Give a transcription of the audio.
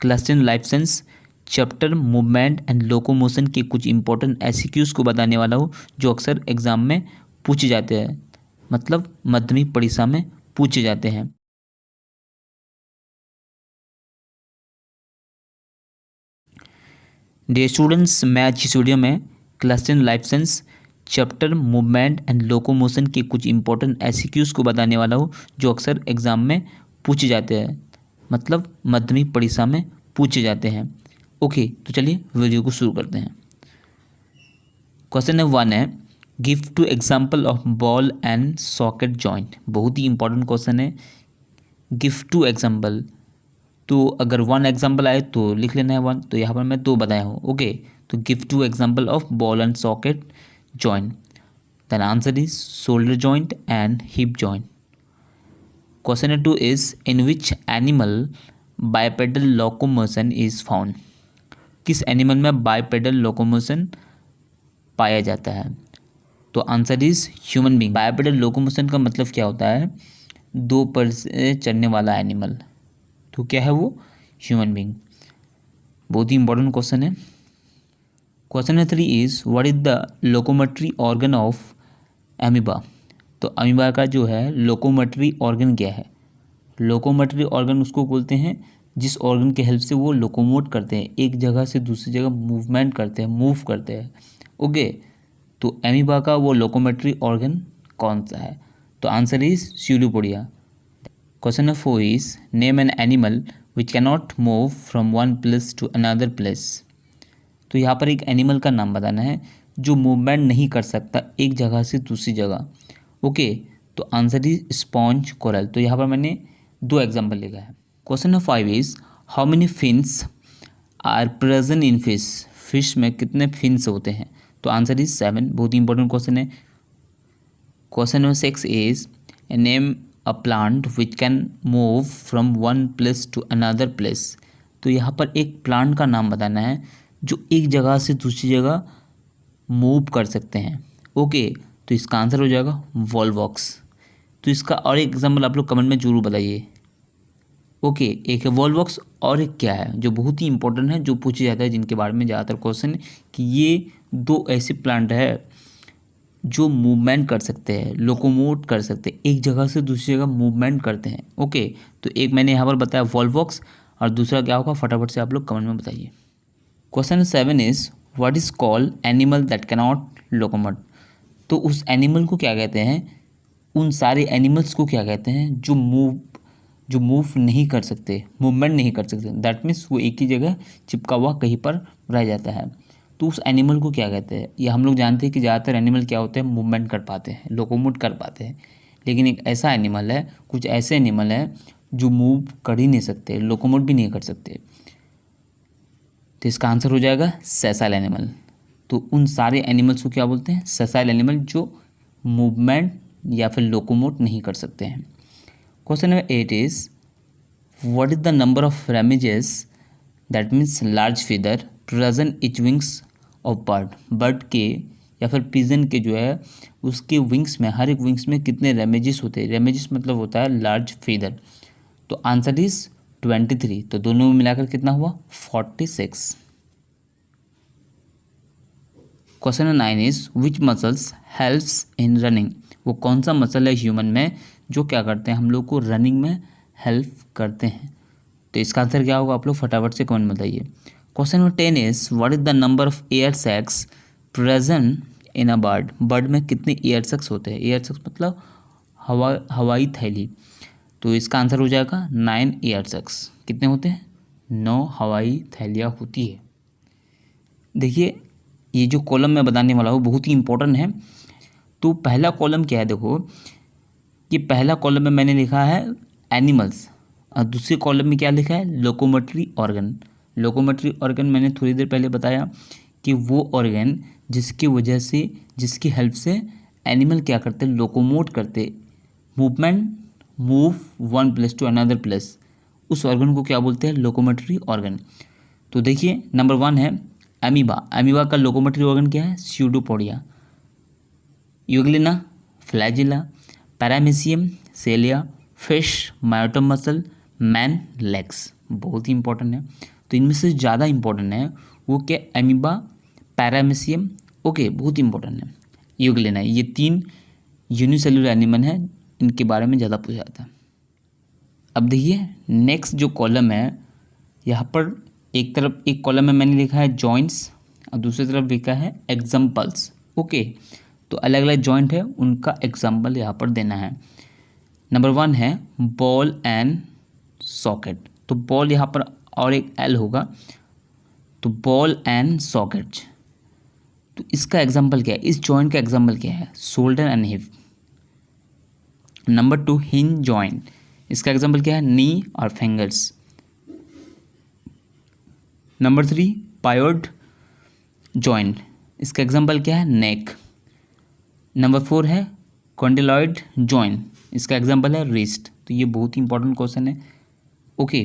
Class 10 life science chapter movement and locomotion के कुछ important MCQs को बताने वाला हूँ जो अक्सर एग्जाम में पूछे जाते हैं, मतलब माध्यमिक परीक्षा में पूछे जाते हैं। डियर स्टूडेंट्स, मैं आज इस वीडियो में class 10 life science chapter movement and locomotion के कुछ इंपॉर्टेंट एमसीक्यूज को बताने वाला हूँ जो अक्सर एग्जाम में पूछे जाते हैं, मतलब माध्यमिक परीक्षा में पूछे जाते हैं। ओके, तो चलिए वीडियो को शुरू करते हैं। क्वेश्चन नंबर 1 है, give two example of ball and socket joint. बहुत ही इंपॉर्टेंट क्वेश्चन है। गिव टू एग्जाम्पल, तो अगर 1 एग्जाम्पल आए तो लिख लेना है 1, तो यहाँ पर मैं 2 बताया हूँ। ओके, तो give two example of ball and socket joint. Then answer is shoulder joint and hip joint. Question number 2 is, in which animal bipedal locomotion is found. किस एनिमल में बाइपेडल लोकोमोशन पाया जाता है? तो answer is human being. Bipedal locomotion का मतलब क्या होता है? 2 पैर से चलने वाला एनिमल, तो क्या है वो? Human being. बहुत ही इंपॉर्टेंट क्वेश्चन है। Question number 3 is, what is the locomotory organ of amoeba. तो अमीबा का जो है लोकोमोटरी ऑर्गन क्या है? लोकोमोटरी ऑर्गन उसको बोलते हैं जिस ऑर्गन के हेल्प से वो लोकोमोट करते हैं, एक जगह से दूसरी जगह मूवमेंट करते हैं, मूव करते हैं। ओके, तो अमीबा का वो लोकोमोटरी ऑर्गन कौन सा है? तो answer is pseudopodia. Question number 4 is, name an animal which can not move from one place to another place. तो यहाँ पर एक एनिमल का नाम बताना है जो मूवमेंट नहीं कर सकता एक जगह से दूसरी जगह। ओके, तो आंसर इज स्पॉन्ज कोरल। तो यहाँ पर मैंने 2 एग्जाम्पल लिखा है। Question number 5 is, how many fins are present in fish. Fish में कितने फिन्स होते हैं? तो आंसर इज 7। बहुत ही इंपॉर्टेंट क्वेश्चन है। Question number 6 is, name a plant which can move from one place to another place. तो यहाँ पर एक प्लांट का नाम बताना है जो एक जगह से दूसरी जगह मूव कर सकते हैं। ओके, तो इसका आंसर हो जाएगा वॉलवॉक्स। तो इसका और एक एग्जाम्पल आप लोग कमेंट में जरूर बताइए। ओके, एक है वॉलवॉक्स और एक क्या है जो बहुत ही इंपॉर्टेंट है, जो पूछा जाता है, जिनके बारे में ज़्यादातर क्वेश्चन कि ये 2 ऐसे प्लांट है जो मूवमेंट कर सकते हैं, लोकोमोट कर सकते हैं, एक जगह से दूसरी जगह मूवमेंट करते हैं। ओके, तो एक मैंने यहाँ पर बताया वॉलवॉक्स और दूसरा क्या होगा, फटाफट से आप लोग कमेंट में बताइए। Question 7 is, what is called animal that can not locomote. तो उस एनिमल को क्या कहते हैं, उन सारे एनिमल्स को क्या कहते हैं जो मूव नहीं कर सकते, मूवमेंट नहीं कर सकते। दैट मीन्स वो एक ही जगह चिपका हुआ कहीं पर रह जाता है। तो उस एनिमल को क्या कहते हैं? ये हम लोग जानते हैं कि ज़्यादातर एनिमल क्या होते हैं, मूवमेंट कर पाते हैं, लोकोमोट कर पाते हैं। लेकिन एक ऐसा एनिमल है, कुछ ऐसे एनिमल है जो मूव कर ही नहीं सकते, लोकोमोट भी नहीं कर सकते। तो इसका आंसर हो जाएगा सेसाइल एनिमल। तो उन सारे एनिमल्स को क्या बोलते हैं? सेसाइल एनिमल, जो मूवमेंट या फिर लोकोमोट नहीं कर सकते हैं। Question number 8 is, what is the number of remiges that means large feather present each wings of bird. Bird के या फिर पिजन के जो है उसके विंग्स में, हर एक विंग्स में कितने रेमिजेस होते हैं? रेमिजेस मतलब होता है लार्ज फीदर। तो आंसर इज 23। तो दोनों में मिलाकर कितना हुआ? 46। Question number 9 is, which muscles helps in running. वो कौन सा मसल है ह्यूमन में जो क्या करते हैं, हम लोग को रनिंग में हेल्प करते हैं? तो इसका आंसर क्या होगा, आप लोग फटाफट से कमेंट में बताइए। Question number 10 is, what is the number of air sacs present in a bird. Bird में कितने एयर सैक्स होते हैं? एयर सैक्स मतलब हवाई थैली। तो इसका आंसर हो जाएगा 9 एयर सैक्स। कितने होते हैं? 9 हवाई थैलियाँ होती है। देखिए, ये जो कॉलम मैं बताने वाला हूँ बहुत ही इंपॉर्टेंट है। तो पहला कॉलम क्या है, देखो ये पहला कॉलम में मैंने लिखा है एनिमल्स और दूसरे कॉलम में क्या लिखा है? Locomotory organ. लोकोमोटरी ऑर्गन मैंने थोड़ी देर पहले बताया कि वो ऑर्गन जिसकी वजह से, जिसकी हेल्प से एनिमल क्या करते हैं, लोकोमोट करते, move one place to another place, उस ऑर्गन को क्या बोलते हैं? Locomotory organ. तो देखिए नंबर 1 है अमीबा। अमीबा का लोकोमोटरी ऑर्गन क्या है? Pseudopodia. Euglena, flagella, paramecium, cilia, fish, myotome muscle, man legs. बहुत ही इंपॉर्टेंट है। तो इनमें से ज़्यादा इंपॉर्टेंट है वो क्या, एमीबा, पैरामीशियम, ओके, बहुत इंपॉर्टेंट है, योग लेना है। ये 3 यूनिसेलुलर एनिमल हैं, इनके बारे में ज़्यादा पूछा जाता है। अब देखिए नेक्स्ट जो कॉलम है, यहाँ पर एक तरफ एक कॉलम में मैंने लिखा है जॉइंट्स और दूसरी तरफ लिखा है एग्जाम्पल्स, ओके। तो अलग अलग जॉइंट है, उनका एग्जाम्पल यहाँ पर देना है। नंबर 1 है बॉल एंड सॉकेट। तो बॉल यहाँ पर और एक एल होगा, तो बॉल एंड सॉकेट। तो इसका एग्जाम्पल क्या है, इस जॉइंट का एग्जाम्पल क्या है, shoulder and hip. Number 2 hinge joint, इसका एग्जाम्पल क्या है, नी और फिंगर्स। नंबर 3 पायोड जॉइंट, इसका एग्जाम्पल क्या है, नेक। नंबर 4 है कॉन्डिलॉइड जॉइंट, इसका एग्जाम्पल है रिस्ट। तो ये बहुत ही इंपॉर्टेंट क्वेश्चन है, ओके।